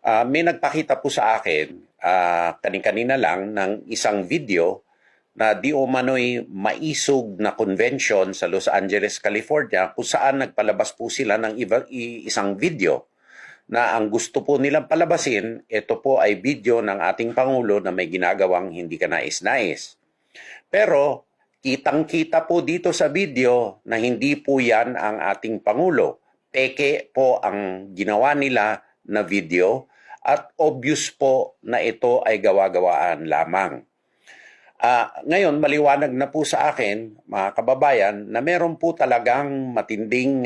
May nagpakita po sa akin kani-kanina lang ng isang video na di umano'y maisog na convention sa Los Angeles, California kung saan nagpalabas po sila ng isang video na ang gusto po nilang palabasin, ito po ay video ng ating Pangulo na may ginagawang hindi kanais-nais. Pero kitang-kita po dito sa video na hindi po yan ang ating Pangulo. Peke po ang ginawa nila na video at obvious po na ito ay gawa-gawaan lamang. Ngayon, maliwanag na po sa akin, mga kababayan, na meron po talagang matinding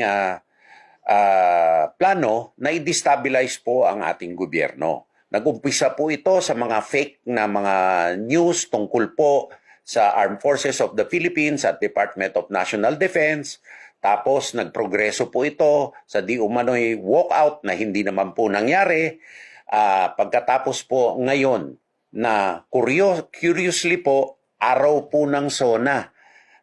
plano na i-destabilize po ang ating gobyerno. Nag-umpisa po ito sa mga fake na mga news tungkol po sa Armed Forces of the Philippines at Department of National Defense. Tapos nagprogreso po ito sa di umano'y walkout na hindi naman po nangyari. Pagkatapos po ngayon na curiously po, araw po ng SONA,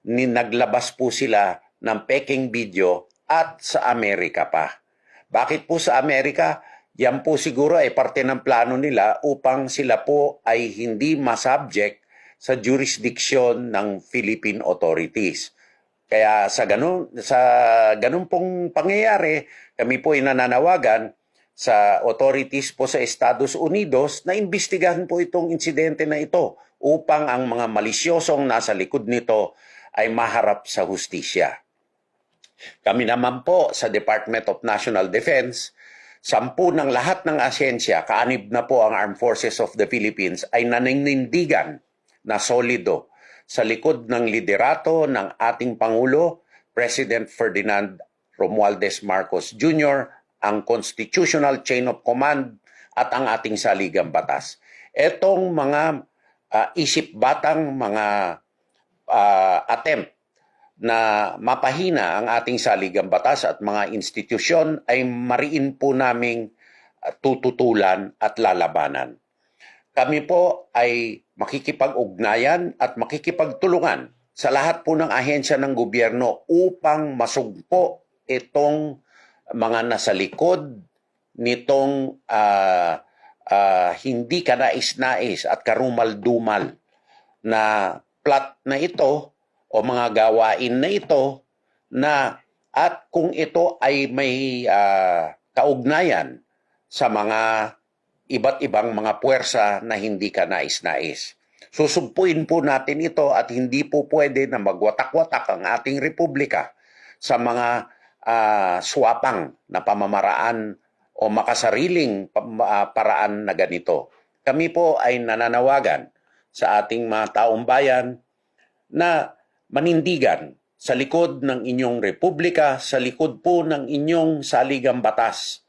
naglabas po sila ng peking video at sa Amerika pa. Bakit po sa Amerika? Yan po siguro ay parte ng plano nila upang sila po ay hindi masubject sa jurisdiction ng Philippine authorities. Kaya sa ganun pong pangyayari, kami po ay nananawagan sa authorities po sa Estados Unidos na imbestigahan po itong insidente na ito upang ang mga malisyosong nasa likod nito ay maharap sa hustisya. Kami naman po sa Department of National Defense, 10 ng lahat ng ahensya, kaanib na po ang Armed Forces of the Philippines, ay naninindigan na solido sa likod ng liderato ng ating Pangulo, President Ferdinand Romualdez Marcos Jr., ang constitutional chain of command at ang ating saligang batas. Etong mga isip-batang mga attempt na mapahina ang ating saligang batas at mga institusyon ay mariin po naming tututulan at lalabanan. Kami po ay makikipag-ugnayan at makikipagtulungan sa lahat po ng ahensya ng gobyerno upang masugpo itong mga nasa likod nitong hindi kanais-nais at karumal-dumal na plot na ito o mga gawain na ito na at kung ito ay may kaugnayan sa mga iba't ibang mga puwersa na hindi kanais-nais. Susugpuin po natin ito at hindi po pwede na magwatak-watak ang ating republika sa mga swapang na pamamaraan o makasariling paraan na ganito. Kami po ay nananawagan sa ating mga taong bayan na manindigan sa likod ng inyong republika, sa likod po ng inyong saligang batas,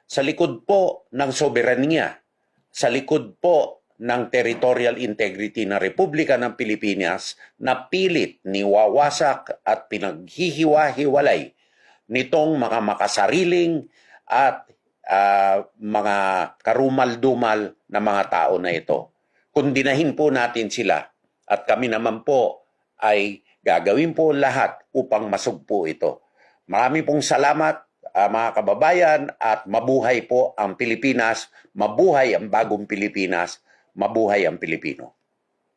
sa likod po ng soberanya, sa likod po ng territorial integrity ng Republika ng Pilipinas na pilit niwawasak at pinaghihiwa-hiwalay nitong mga makasariling at mga karumal-dumal na mga tao na ito. Kundinahin po natin sila at kami naman po ay gagawin po lahat upang masugpo ito. Marami pong salamat mga kababayan at mabuhay po ang Pilipinas, mabuhay ang bagong Pilipinas, mabuhay ang Pilipino.